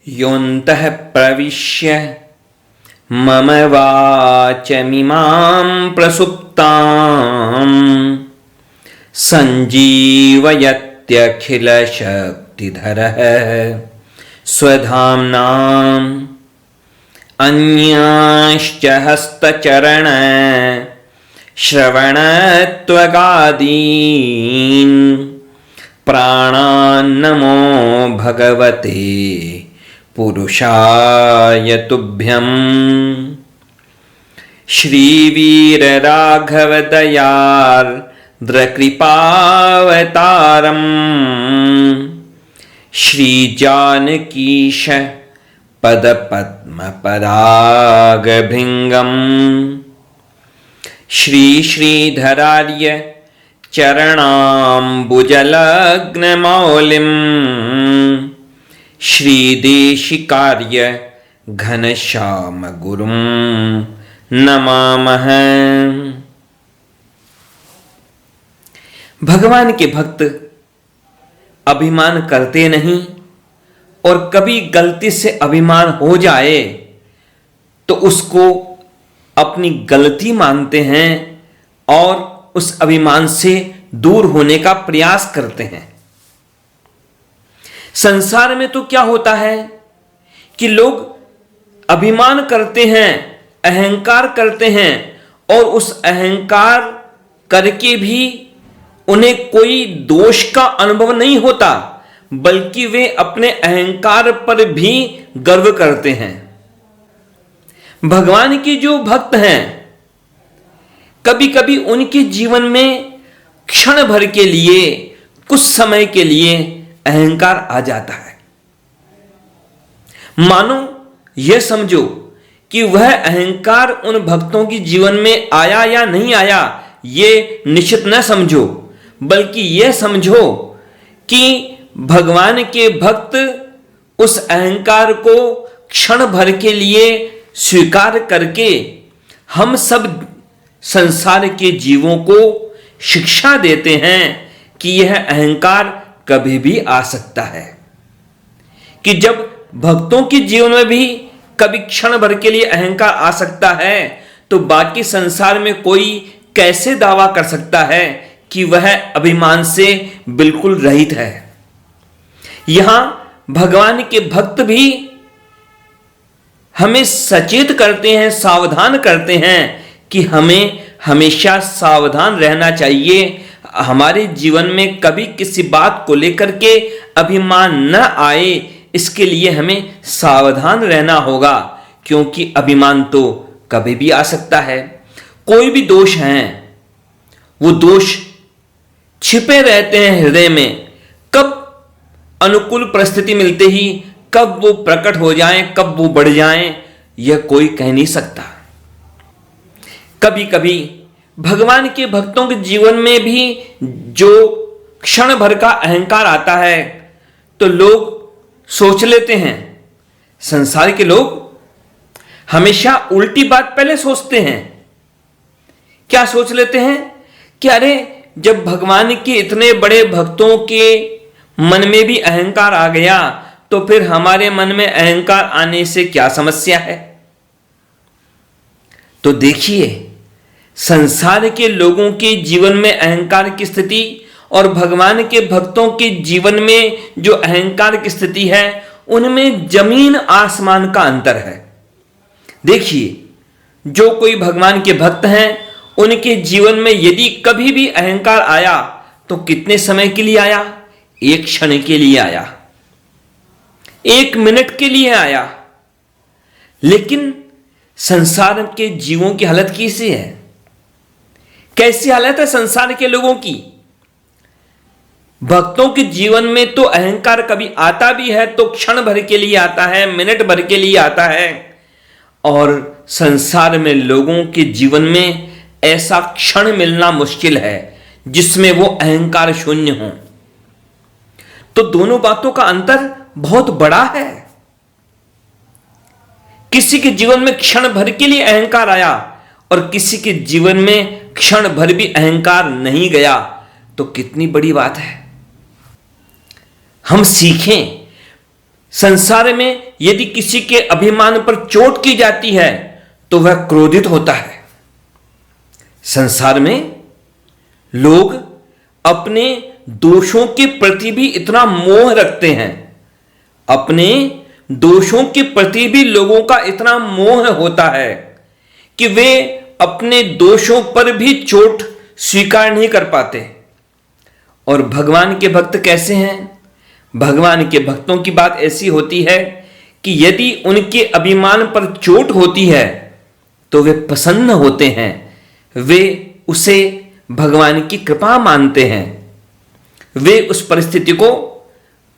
योऽन्तः प्रविश्य मम वाचमिमां प्रसुप्तां सञ्जीवयत्यखिलशक्तिधरः स्वधाम्नाम् अन्यांश्च हस्तचरण श्रवणत्वगादीन् प्राणान्नमो भगवते पुरुषाय तुभ्यम्। श्रीवीरराघवदयार्द्रकृपावतारम् श्रीजानकीश पदपद्मपरागभृङ्गम् श्रीधरार्य चरणाम्बुजलग्नमौलिम् श्रीदेशिकार्य घनश्यामगुरुं नमामः। भगवान के भक्त अभिमान करते नहीं, और कभी गलती से अभिमान हो जाए तो उसको अपनी गलती मानते हैं और उस अभिमान से दूर होने का प्रयास करते हैं। संसार में तो क्या होता है कि लोग अभिमान करते हैं, अहंकार करते हैं, और उस अहंकार करके भी उन्हें कोई दोष का अनुभव नहीं होता, बल्कि वे अपने अहंकार पर भी गर्व करते हैं। भगवान के जो भक्त हैं, कभी कभी उनके जीवन में क्षण भर के लिए, कुछ समय के लिए अहंकार आ जाता है। मानो यह समझो कि वह अहंकार उन भक्तों के जीवन में आया या नहीं आया, यह निश्चित न समझो, बल्कि यह समझो कि भगवान के भक्त उस अहंकार को क्षण भर के लिए स्वीकार करके हम सब संसार के जीवों को शिक्षा देते हैं कि यह अहंकार कभी भी आ सकता है, कि जब भक्तों के जीवन में भी कभी क्षण भर के लिए अहंकार आ सकता है, तो बाकी संसार में कोई कैसे दावा कर सकता है कि वह अभिमान से बिल्कुल रहित है। यहां भगवान के भक्त भी हमें सचेत करते हैं, सावधान करते हैं कि हमें हमेशा सावधान रहना चाहिए। हमारे जीवन में कभी किसी बात को लेकर के अभिमान न आए, इसके लिए हमें सावधान रहना होगा, क्योंकि अभिमान तो कभी भी आ सकता है। कोई भी दोष है, वो दोष छिपे रहते हैं हृदय में। कब अनुकूल परिस्थिति मिलते ही कब वो प्रकट हो जाएं, कब वो बढ़ जाएं, यह कोई कह नहीं सकता। कभी कभी भगवान के भक्तों के जीवन में भी जो क्षण भर का अहंकार आता है, तो लोग सोच लेते हैं, संसार के लोग हमेशा उल्टी बात पहले सोचते हैं। क्या सोच लेते हैं कि अरे, जब भगवान के इतने बड़े भक्तों के मन में भी अहंकार आ गया, तो फिर हमारे मन में अहंकार आने से क्या समस्या है। तो देखिए, संसार के लोगों के जीवन में अहंकार की स्थिति और भगवान के भक्तों के जीवन में जो अहंकार की स्थिति है, उनमें जमीन आसमान का अंतर है। देखिए, जो कोई भगवान के भक्त हैं, उनके जीवन में यदि कभी भी अहंकार आया तो कितने समय के लिए आया? एक क्षण के लिए आया, एक मिनट के लिए आया। लेकिन संसार के जीवों की हालत कैसी है? कैसी हालत है संसार के लोगों की? भक्तों के जीवन में तो अहंकार कभी आता भी है तो क्षण भर के लिए आता है, मिनट भर के लिए आता है, और संसार में लोगों के जीवन में ऐसा क्षण मिलना मुश्किल है जिसमें वो अहंकार शून्य हो। तो दोनों बातों का अंतर बहुत बड़ा है। किसी के जीवन में क्षण भर के लिए अहंकार आया और किसी के जीवन में क्षण भर भी अहंकार नहीं गया, तो कितनी बड़ी बात है। हम सीखें संसार में यदि किसी के अभिमान पर चोट की जाती है तो वह क्रोधित होता है। संसार में लोग अपने दोषों के प्रति भी इतना मोह रखते हैं, अपने दोषों के प्रति भी लोगों का इतना मोह होता है कि वे अपने दोषों पर भी चोट स्वीकार नहीं कर पाते। और भगवान के भक्त कैसे हैं? भगवान के भक्तों की बात ऐसी होती है कि यदि उनके अभिमान पर चोट होती है तो वे प्रसन्न होते हैं, वे उसे भगवान की कृपा मानते हैं, वे उस परिस्थिति को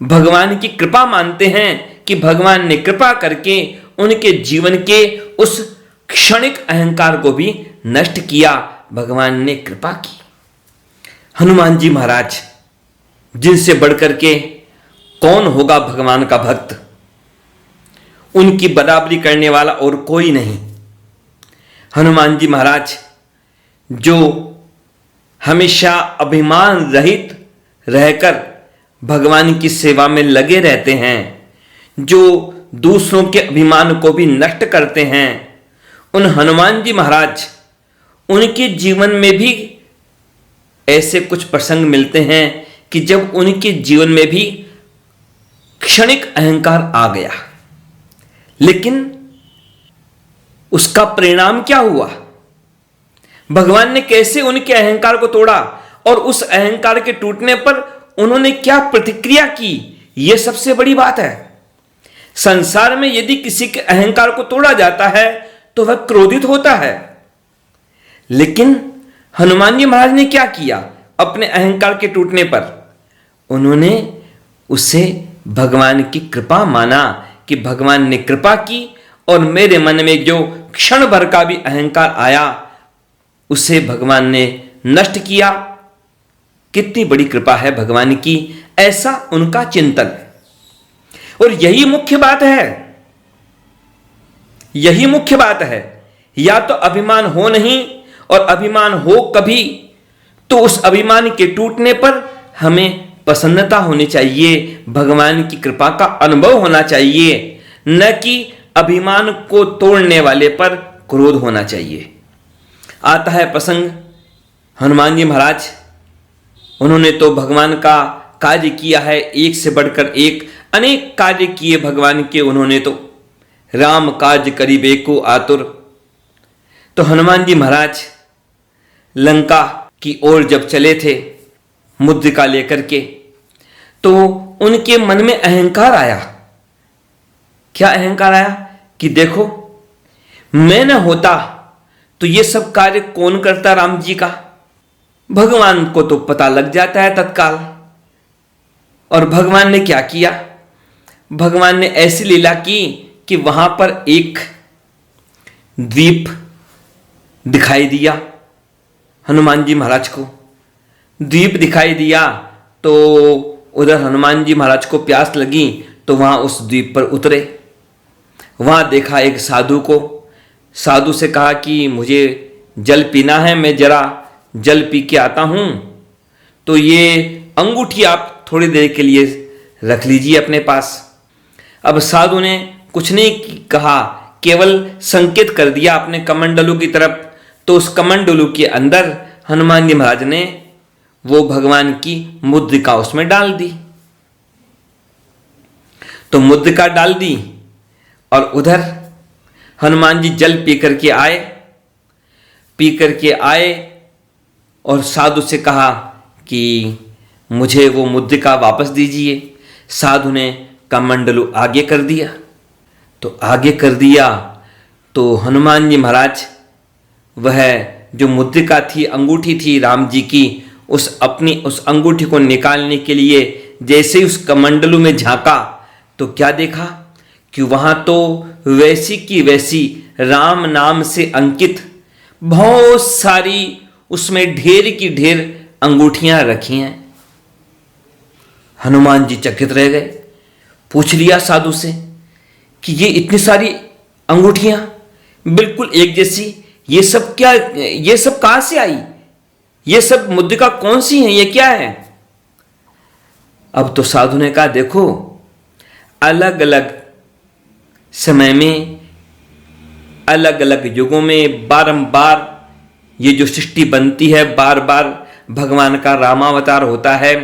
भगवान की कृपा मानते हैं कि भगवान ने कृपा करके उनके जीवन के उस क्षणिक अहंकार को भी नष्ट किया, भगवान ने कृपा की। हनुमान जी महाराज, जिनसे बढ़कर के कौन होगा भगवान का भक्त, उनकी बराबरी करने वाला और कोई नहीं। हनुमान जी महाराज जो हमेशा अभिमान रहित रहकर भगवान की सेवा में लगे रहते हैं, जो दूसरों के अभिमान को भी नष्ट करते हैं, उन हनुमान जी महाराज, उनके जीवन में भी ऐसे कुछ प्रसंग मिलते हैं कि जब उनके जीवन में भी क्षणिक अहंकार आ गया, लेकिन उसका परिणाम क्या हुआ? भगवान ने कैसे उनके अहंकार को तोड़ा और उस अहंकार के टूटने पर उन्होंने क्या प्रतिक्रिया की, यह सबसे बड़ी बात है। संसार में यदि किसी के अहंकार को तोड़ा जाता है तो वह क्रोधित होता है, लेकिन हनुमान जी महाराज ने क्या किया? अपने अहंकार के टूटने पर उन्होंने उसे भगवान की कृपा माना कि भगवान ने कृपा की और मेरे मन में जो क्षण भर का भी अहंकार आया उसे भगवान ने नष्ट किया। कितनी बड़ी कृपा है भगवान की, ऐसा उनका चिंतन। और यही मुख्य बात है, यही मुख्य बात है। या तो अभिमान हो नहीं, और अभिमान हो कभी तो उस अभिमान के टूटने पर हमें प्रसन्नता होनी चाहिए, भगवान की कृपा का अनुभव होना चाहिए, न कि अभिमान को तोड़ने वाले पर क्रोध होना चाहिए। आता है प्रसंग हनुमान जी महाराज, उन्होंने तो भगवान का कार्य किया है, एक से बढ़कर एक अनेक कार्य किए भगवान के। उन्होंने तो राम काज करिबे को आतुर। तो हनुमान जी महाराज लंका की ओर जब चले थे मुद्रिका लेकर के, तो उनके मन में अहंकार आया। क्या अहंकार आया? कि देखो, मैं न होता तो ये सब कार्य कौन करता राम जी का? भगवान को तो पता लग जाता है तत्काल। और भगवान ने क्या किया? भगवान ने ऐसी लीला की कि वहां पर एक द्वीप दिखाई दिया हनुमान जी महाराज को। द्वीप दिखाई दिया तो उधर हनुमान जी महाराज को प्यास लगी तो वहां उस द्वीप पर उतरे। वहां देखा एक साधु को। साधु से कहा कि मुझे जल पीना है, मैं जरा जल पी के आता हूं, तो ये अंगूठी आप थोड़ी देर के लिए रख लीजिए अपने पास। अब साधु ने कुछ नहीं कहा, केवल संकेत कर दिया अपने कमंडलू की तरफ। तो उस कमंडलू के अंदर हनुमान जी महाराज ने वो भगवान की मुद्रिका उसमें डाल दी। तो मुद्रिका डाल दी और उधर हनुमान जी जल पी करके आए और साधु से कहा कि मुझे वो मुद्रिका वापस दीजिए। साधु ने कमंडलू आगे कर दिया। तो आगे कर दिया तो हनुमान जी महाराज वह जो मुद्रिका थी, अंगूठी थी राम जी की, उस अंगूठी को निकालने के लिए जैसे ही उस कमंडलू में झांका तो क्या देखा कि वहां तो वैसी की वैसी राम नाम से अंकित बहुत सारी उसमें ढेर की ढेर अंगूठियां रखी हैं। हनुमान जी चकित रह गए। पूछ लिया साधु से कि ये इतनी सारी अंगूठियां बिल्कुल एक जैसी, ये सब क्या, ये सब कहां से आई? ये सब मुद्रिका कौन सी है? ये क्या है? अब तो साधु ने कहा, देखो अलग अलग समय में, अलग अलग युगों में बारंबार ये जो सृष्टि बनती है, बार बार भगवान का रामावतार होता है।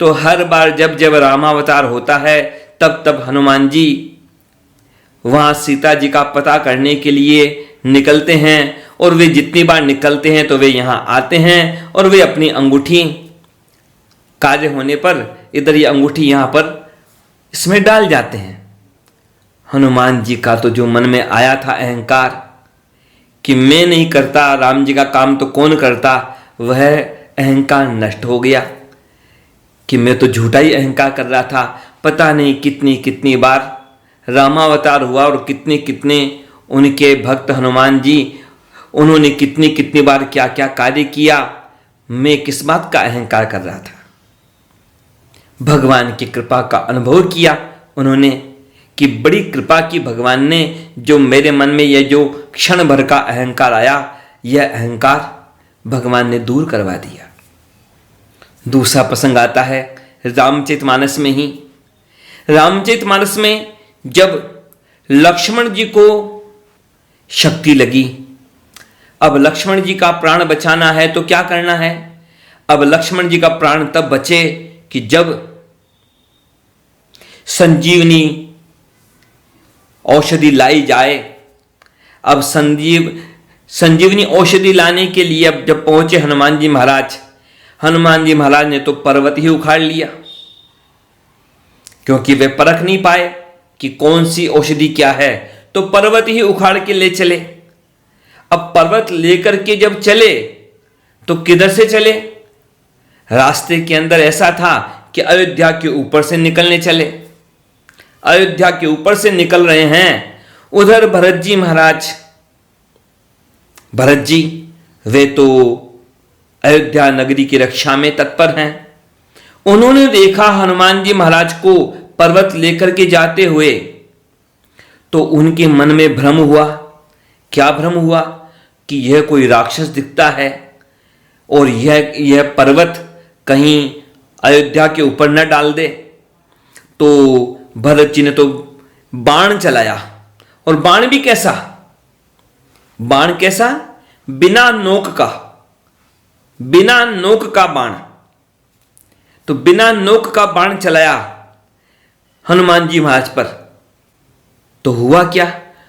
तो हर बार जब जब रामावतार होता है तब तब हनुमान जी वहाँ सीता जी का पता करने के लिए निकलते हैं, और वे जितनी बार निकलते हैं तो वे यहाँ आते हैं और वे अपनी अंगूठी कार्य होने पर इधर ये अंगूठी यहाँ पर इसमें डाल जाते हैं। हनुमान जी का तो जो मन में आया था अहंकार कि मैं नहीं करता, राम जी का काम तो कौन करता, वह अहंकार नष्ट हो गया कि मैं तो झूठा ही अहंकार कर रहा था। पता नहीं कितनी कितनी बार रामावतार हुआ और कितने कितने उनके भक्त हनुमान जी, उन्होंने कितनी कितनी बार क्या क्या कार्य किया। मैं किस बात का अहंकार कर रहा था। भगवान की कृपा का अनुभव किया उन्होंने कि बड़ी कृपा की भगवान ने, जो मेरे मन में यह जो क्षण भर का अहंकार आया, यह अहंकार भगवान ने दूर करवा दिया। दूसरा प्रसंग आता है रामचरितमानस में ही। रामचरितमानस में जब लक्ष्मण जी को शक्ति लगी, अब लक्ष्मण जी का प्राण बचाना है तो क्या करना है। अब लक्ष्मण जी का प्राण तब बचे कि जब संजीवनी औषधि लाई जाए। अब संजीवनी औषधि लाने के लिए अब जब पहुंचे हनुमान जी महाराज ने तो पर्वत ही उखाड़ लिया, क्योंकि वे परख नहीं पाए कि कौन सी औषधि क्या है, तो पर्वत ही उखाड़ के ले चले। अब पर्वत लेकर के जब चले तो किधर से चले। रास्ते के अंदर ऐसा था कि अयोध्या के ऊपर से निकलने चले। अयोध्या के ऊपर से निकल रहे हैं, उधर भरत जी वे तो अयोध्या नगरी की रक्षा में तत्पर हैं। उन्होंने देखा हनुमान जी महाराज को पर्वत लेकर के जाते हुए, तो उनके मन में भ्रम हुआ। क्या भ्रम हुआ कि यह कोई राक्षस दिखता है और यह पर्वत कहीं अयोध्या के ऊपर न डाल दे। तो भरत जी ने तो बाण चलाया, और बाण भी कैसा, बाण कैसा, बिना नोक का बाण। तो बिना नोक का बाण चलाया हनुमान जी महाराज पर। तो हुआ क्या,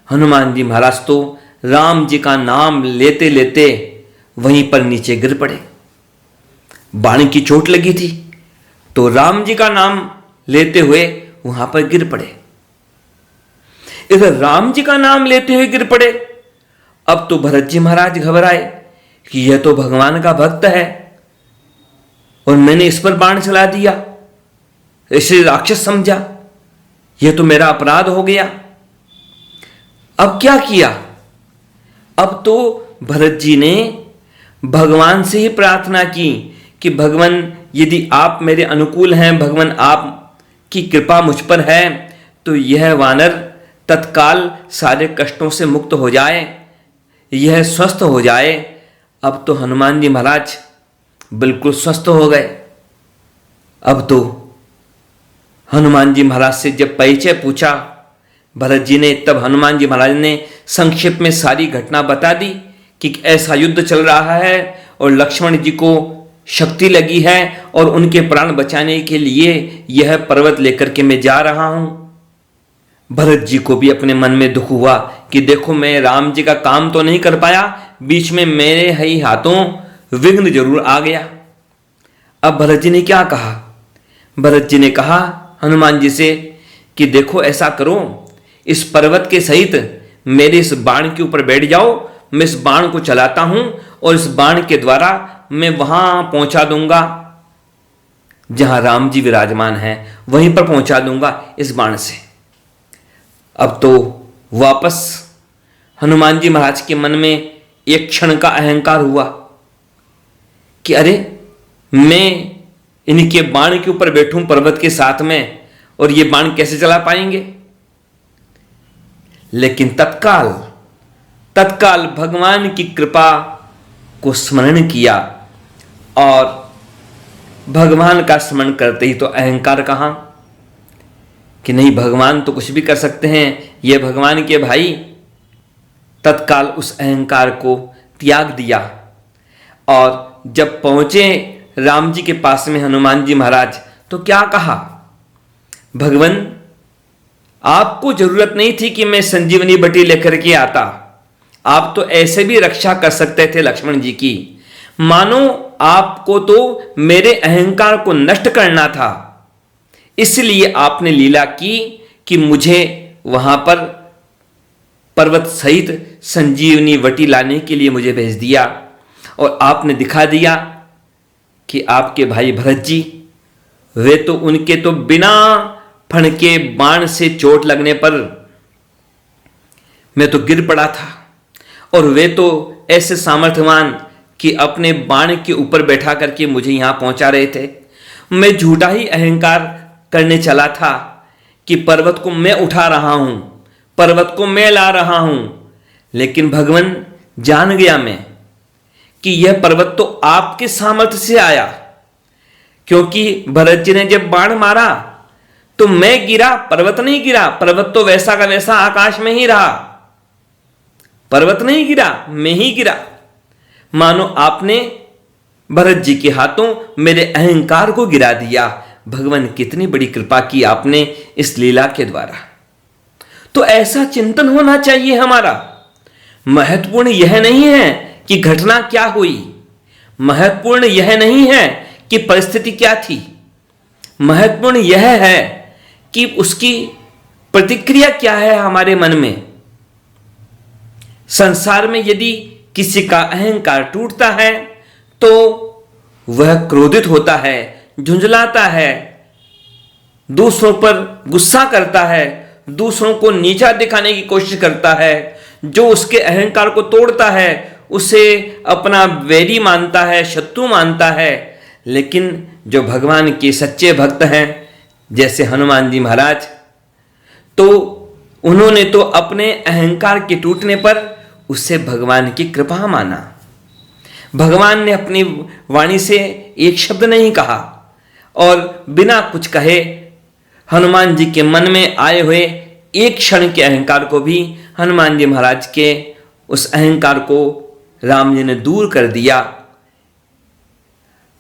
हनुमान जी महाराज तो राम जी का नाम लेते लेते वहीं पर नीचे गिर पड़े। बाण की चोट लगी थी तो राम जी का नाम लेते हुए वहां पर गिर पड़े। इधर राम जी का नाम लेते हुए गिर पड़े। अब तो भरत जी महाराज घबराए कि यह तो भगवान का भक्त है और मैंने इस पर बाण चला दिया, इसे राक्षस समझा, यह तो मेरा अपराध हो गया। अब क्या किया, अब तो भरत जी ने भगवान से ही प्रार्थना की कि भगवान यदि आप मेरे अनुकूल हैं, भगवान आप की कृपा मुझ पर है, तो यह वानर तत्काल सारे कष्टों से मुक्त हो जाए, यह स्वस्थ हो जाए। अब तो हनुमान जी महाराज बिल्कुल स्वस्थ हो गए। अब तो हनुमान जी महाराज से जब परिचय पूछा भरत जी ने, तब हनुमान जी महाराज ने संक्षेप में सारी घटना बता दी कि ऐसा युद्ध चल रहा है और लक्ष्मण जी को शक्ति लगी है और उनके प्राण बचाने के लिए यह पर्वत लेकर के मैं जा रहा हूं। भरत जी को भी अपने मन में दुख हुआ कि देखो मैं राम जी का काम तो नहीं कर पाया, बीच में मेरे ही हाथों विघ्न जरूर आ गया। अब भरत जी ने क्या कहा, भरत जी ने कहा हनुमान जी से कि देखो ऐसा करो, इस पर्वत के सहित मेरे इस बाण के ऊपर बैठ जाओ, मैं इस बाण को चलाता हूं और इस बाण के द्वारा मैं वहां पहुंचा दूंगा जहां राम जी विराजमान हैं, वहीं पर पहुंचा दूंगा इस बाण से। अब तो वापस हनुमान जी महाराज के मन में एक क्षण का अहंकार हुआ कि अरे मैं इनके बाण के ऊपर बैठूं पर्वत के साथ में और ये बाण कैसे चला पाएंगे। लेकिन तत्काल भगवान की कृपा को स्मरण किया और भगवान का स्मरण करते ही तो अहंकार कहां, कि नहीं, भगवान तो कुछ भी कर सकते हैं, ये भगवान के भाई, तत्काल उस अहंकार को त्याग दिया। और जब पहुंचे राम जी के पास में हनुमान जी महाराज, तो क्या कहा, भगवान आपको जरूरत नहीं थी कि मैं संजीवनी बटी लेकर के आता, आप तो ऐसे भी रक्षा कर सकते थे लक्ष्मण जी की। मानो आपको तो मेरे अहंकार को नष्ट करना था, इसलिए आपने लीला की कि मुझे वहां पर पर्वत सहित संजीवनी वटी लाने के लिए मुझे भेज दिया। और आपने दिखा दिया कि आपके भाई भरत जी, वे तो उनके तो बिना फणके बाण से चोट लगने पर मैं तो गिर पड़ा था, और वे तो ऐसे सामर्थ्यवान कि अपने बाण के ऊपर बैठा करके मुझे यहां पहुंचा रहे थे। मैं झूठा ही अहंकार करने चला था कि पर्वत को मैं उठा रहा हूं, पर्वत को मैं ला रहा हूं, लेकिन भगवान जान गया मैं कि यह पर्वत तो आपके सामर्थ्य से आया, क्योंकि भरत जी ने जब बाण मारा तो मैं गिरा, पर्वत नहीं गिरा। पर्वत तो वैसा का वैसा आकाश में ही रहा, पर्वत नहीं गिरा, मैं ही गिरा। मानो आपने भरत जी के हाथों मेरे अहंकार को गिरा दिया। भगवान कितनी बड़ी कृपा की आपने इस लीला के द्वारा। तो ऐसा चिंतन होना चाहिए हमारा। महत्वपूर्ण यह नहीं है कि घटना क्या हुई, महत्वपूर्ण यह नहीं है कि परिस्थिति क्या थी, महत्वपूर्ण यह है कि उसकी प्रतिक्रिया क्या है हमारे मन में। संसार में यदि किसी का अहंकार टूटता है तो वह क्रोधित होता है, झुंझलाता है, दूसरों पर गुस्सा करता है, दूसरों को नीचा दिखाने की कोशिश करता है। जो उसके अहंकार को तोड़ता है उसे अपना वैरी मानता है, शत्रु मानता है। लेकिन जो भगवान के सच्चे भक्त हैं, जैसे हनुमान जी महाराज, तो उन्होंने तो अपने अहंकार के टूटने पर उससे भगवान की कृपा माना। भगवान ने अपनी वाणी से एक शब्द नहीं कहा, और बिना कुछ कहे हनुमान जी के मन में आए हुए एक क्षण के अहंकार को भी हनुमान जी महाराज के उस अहंकार को राम जी ने दूर कर दिया।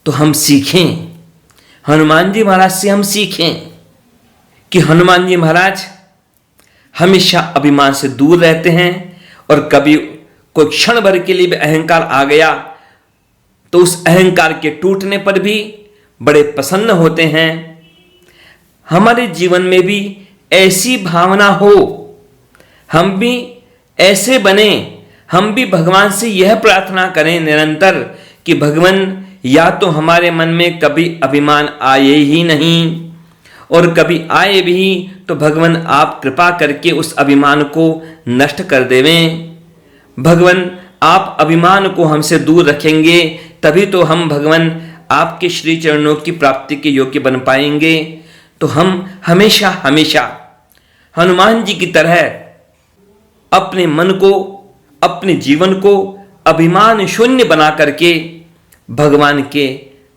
तो हम सीखें, हनुमान जी महाराज से हम सीखें कि हनुमान जी महाराज हमेशा अभिमान से दूर रहते हैं, और कभी कोई क्षण भर के लिए भी अहंकार आ गया तो उस अहंकार के टूटने पर भी बड़े प्रसन्न होते हैं। हमारे जीवन में भी ऐसी भावना हो, हम भी ऐसे बने, हम भी भगवान से यह प्रार्थना करें निरंतर कि भगवान या तो हमारे मन में कभी अभिमान आए ही नहीं, और कभी आए भी तो भगवान आप कृपा करके उस अभिमान को नष्ट कर देवें। भगवान आप अभिमान को हमसे दूर रखेंगे, तभी तो हम भगवान आपके श्री चरणों की प्राप्ति के योग्य बन पाएंगे। तो हम हमेशा हमेशा हनुमान जी की तरह अपने मन को, अपने जीवन को अभिमान शून्य बना करके भगवान के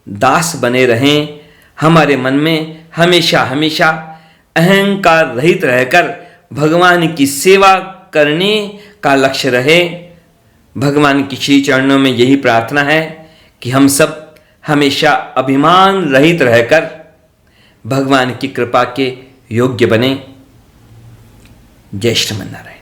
दास बने रहें। हमारे मन में हमेशा हमेशा अहंकार रहित रहकर भगवान की सेवा करने का लक्ष्य रहे। भगवान की श्री चरणों में यही प्रार्थना है कि हम सब हमेशा अभिमान रहित रहकर भगवान की कृपा के योग्य बने। जय श्रीमन नारायण।